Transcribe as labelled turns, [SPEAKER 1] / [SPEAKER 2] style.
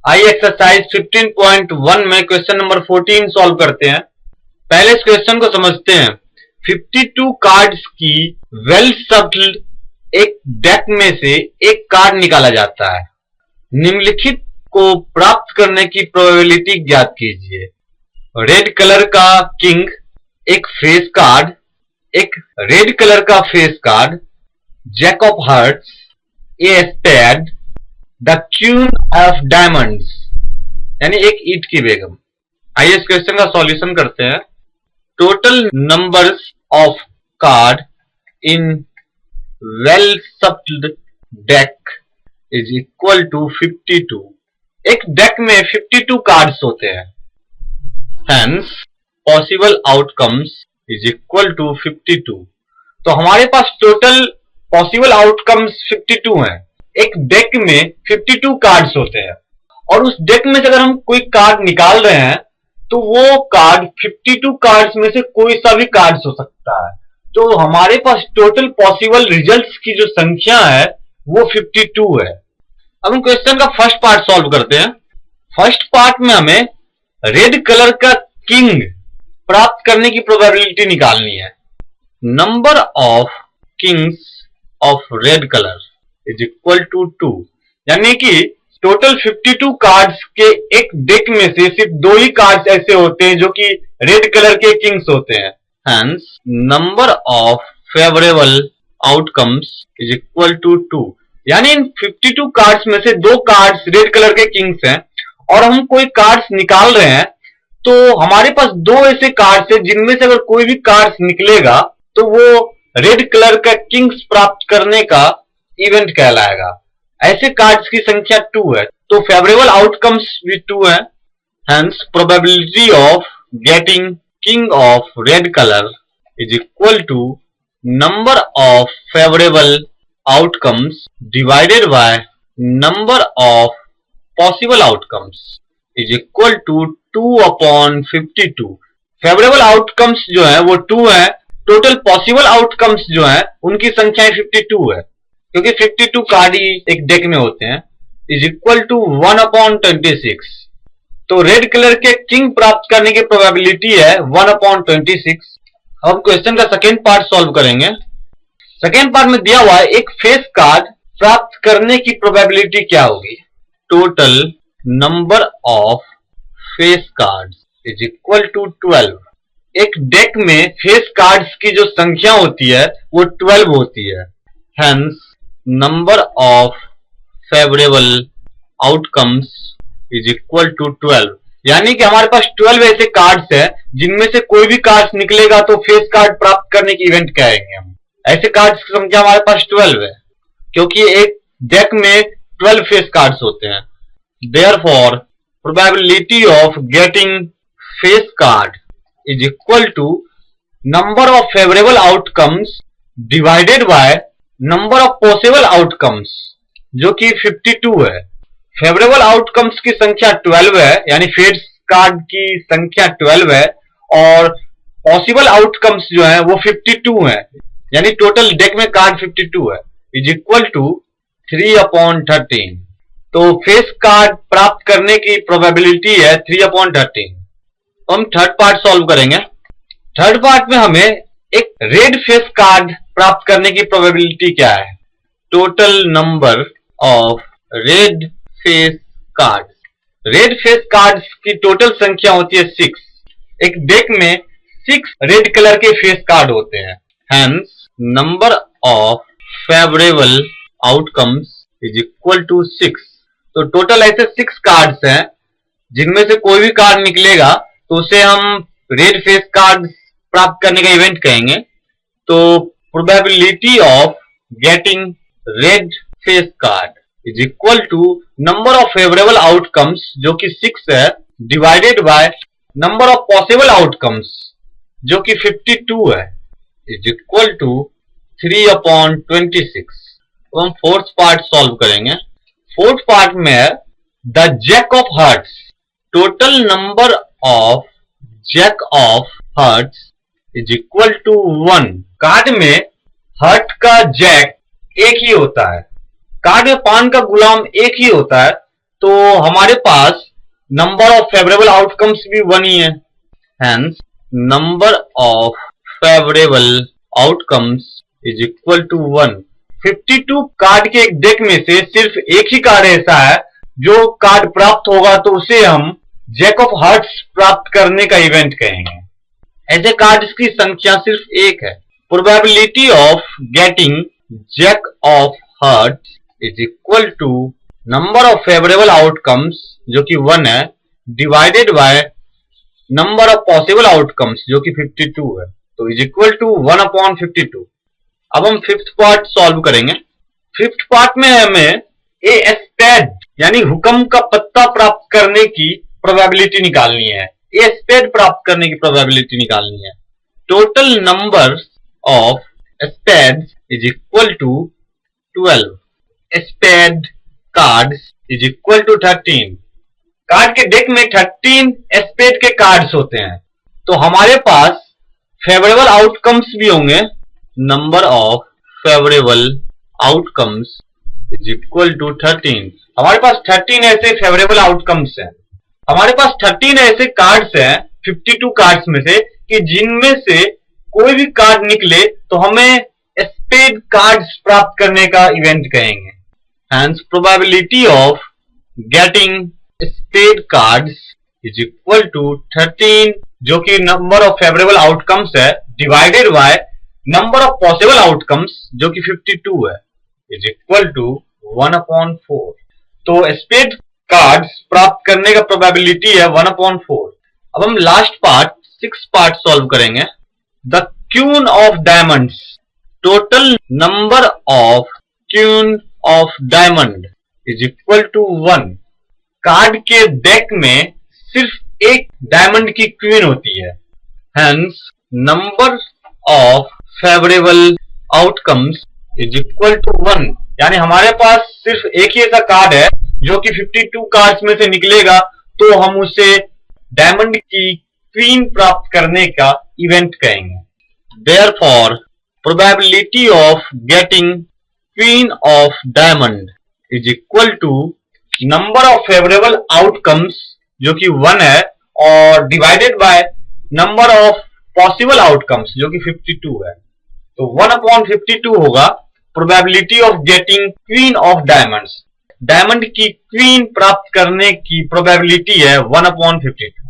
[SPEAKER 1] आइए एक्सरसाइज 15.1 में question number 14 solve करते हैं। पहले इस क्वेश्चन को समझते हैं। 52 कार्ड्स की वेल शफल्ड एक डेक में से एक कार्ड निकाला जाता है। निम्नलिखित को प्राप्त करने की प्रोबेबिलिटी ज्ञात कीजिए। रेड कलर का किंग, एक फेस कार्ड, एक रेड कलर का face card, jack of hearts, a spade, the queen of diamonds यानी एक ईंट की बेगम। आइए इस क्वेश्चन का सॉल्यूशन करते हैं। Total numbers of card in well shuffled deck is equal to 52। एक डेक में 52 कार्ड्स होते हैं। Hence possible outcomes is equal to 52। तो हमारे पास टोटल पॉसिबल आउटकम्स 52 हैं। एक डेक में 52 कार्ड्स होते हैं और उस डेक में से अगर हम कोई कार्ड निकाल रहे हैं तो वो कार्ड 52 कार्ड्स में से कोई सा भी कार्ड्स हो सकता है। तो हमारे पास टोटल पॉसिबल रिजल्ट्स की जो संख्या है वो 52 है। अब हम क्वेश्चन का फर्स्ट पार्ट सॉल्व करते हैं। फर्स्ट पार्ट में हमें रेड कलर का किंग प्राप्त करने की प्रोबेबिलिटी निकालनी है। Number of kings of red colour is equal to 2, यानी कि टोटल 52 कार्ड्स के एक डेक में से सिर्फ 2 ही कार्ड्स ऐसे होते हैं जो कि रेड कलर के किंग्स होते हैं। Hence number of favourable outcomes is equal to 2, यानी इन 52 कार्ड्स में से 2 कार्ड्स रेड कलर के किंग्स हैं और हम कोई कार्ड्स निकाल रहे हैं तो हमारे पास 2 ऐसे कार्ड्स हैं जिनमें से अगर कोई भी कार्ड्स निकलेगा तो वो रेड कलर का किंग्स प्राप्त करने का इवेंट कहलाएगा। ऐसे कार्ड्स की संख्या 2 है तो फेवरेबल आउटकम्स भी 2 है। Hence probability of getting king of red colour is equal to number of favourable outcomes divided by number of possible outcomes is equal to 2/52। Favourable outcomes जो है वो 2 है, टोटल पॉसिबल आउटकम्स जो है उनकी संख्या 52 है क्योंकि 52 कार्ड ही एक डेक में होते हैं। Is equal to 1/26। तो रेड कलर के किंग प्राप्त करने की प्रोबेबिलिटी है 1/26। हम क्वेश्चन का सेकेंड पार्ट सॉल्व करेंगे। सेकेंड पार्ट में दिया हुआ है एक फेस कार्ड प्राप्त करने की प्रोबेबिलिटी क्या होगी। Total number of face cards is equal to 12। एक डेक में फेस कार्ड्स की जो संख्या होती है वो 12 होती है। Hence number of favourable outcomes is equal to 12, यानी कि हमारे पास 12 ऐसे कार्ड्स हैं जिनमें से कोई भी कार्ड्स निकलेगा तो फेस कार्ड प्राप्त करने की इवेंट कहेंगे हम। ऐसे कार्ड्स की संख्या हमारे पास 12 है क्योंकि एक डेक में 12 फेस कार्ड्स होते हैं। Therefore probability of getting face card is equal to number of favourable outcomes divided by number of possible outcomes जो कि 52 है। फेवरेबल आउटकम्स की संख्या 12 है यानी फेस कार्ड की संख्या 12 है और पॉसिबल आउटकम्स जो है वो 52 है यानी टोटल डेक में कार्ड 52 है। Is equal to 3/13। तो फेस कार्ड प्राप्त करने की प्रोबेबिलिटी है 3/13। हम थर्ड पार्ट सॉल्व करेंगे। थर्ड पार्ट में हमें एक रेड फेस कार्ड प्राप्त करने की प्रोबेबिलिटी क्या है। Total number of red face cards. Red face cards की टोटल संख्या होती है 6। एक डेक में 6 रेड कलर के फेस कार्ड होते हैं। Hence number of favourable outcomes is equal to 6। तो टोटल ऐसे 6 कार्ड्स हैं जिनमें से कोई भी कार्ड निकलेगा तो उसे हम रेड फेस कार्ड प्राप्त करने का इवेंट कहेंगे। तो probability of getting red face card is equal to number of favourable outcomes जो कि 6 है divided by number of possible outcomes जो कि 52 है इज इक्वल टू 3/26। तो हम फोर्थ पार्ट सॉल्व करेंगे। फोर्थ पार्ट में है the jack of hearts. Total number of jack of hearts is equal to 1। Card में हार्ट का जैक एक ही होता है, कार्ड में पान का गुलाम एक ही होता है तो हमारे पास नंबर ऑफ फेवरेबल आउटकम्स भी 1 ही है। Hence number of favourable outcomes is equal to 1। 52 card के एक डेक में से सिर्फ एक ही कार्ड ऐसा है जो कार्ड प्राप्त होगा तो उसे हम जैक ऑफ हार्ट्स प्राप्त करने का इवेंट कहेंगे। ऐसे कार्ड्स की संख्या सिर्फ एक है। Probability of getting jack of hearts is equal to number of favourable outcomes जो कि 1 है divided by number of possible outcomes जो कि 52 है, तो इज इक्वल टू 1/52। अब हम फिफ्थ पार्ट सॉल्व करेंगे। फिफ्थ पार्ट में हमें ए स्पेड यानी हुक्म का पत्ता प्राप्त करने की प्रोबेबिलिटी निकालनी है। ए स्पेड प्राप्त करने की प्रोबेबिलिटी निकालनी है। Total number of spades is equal to 12। Spade cards is equal to 13। Card के डेक में 13 स्पेड के कार्ड्स होते हैं, तो हमारे पास फेवरेबल आउटकम्स भी होंगे। Number of favourable outcomes is equal to 13। हमारे पास 13 ऐसे फेवरेबल आउटकम्स हैं। हमारे पास 13 ऐसे कार्ड्स हैं 52 कार्ड्स में से कि जिनमें से कोई भी कार्ड निकले तो हमें स्पेड कार्ड्स प्राप्त करने का इवेंट कहेंगे। Hence probability of getting spade cards is equal to 13 जो कि नंबर ऑफ फेवरेबल आउटकम्स है divided by number of possible outcomes जो कि 52 है इज इक्वल टू 1/4। तो स्पेड कार्ड्स प्राप्त करने का प्रोबेबिलिटी है 1/4। अब हम लास्ट पार्ट 6 पार्ट सॉल्व करेंगे। The queen of diamonds. Total number of queen of diamond is equal to 1। Card के डेक में सिर्फ एक डायमंड की क्वीन होती है। Hence number of favourable outcomes is equal to 1। यानी हमारे पास सिर्फ एक ही ऐसा कार्ड है जो कि 52 कार्ड्स में से निकलेगा तो हम उसे डायमंड की क्वीन प्राप्त करने का इवेंट कहेंगे। Therefore probability of getting queen of diamond is equal to number of favourable outcomes जो कि 1 है और divided by number of possible outcomes जो कि 52 है, तो 1/52 होगा probability of getting queen of diamonds. Diamond की क्वीन प्राप्त करने की प्रोबेबिलिटी है 1/52।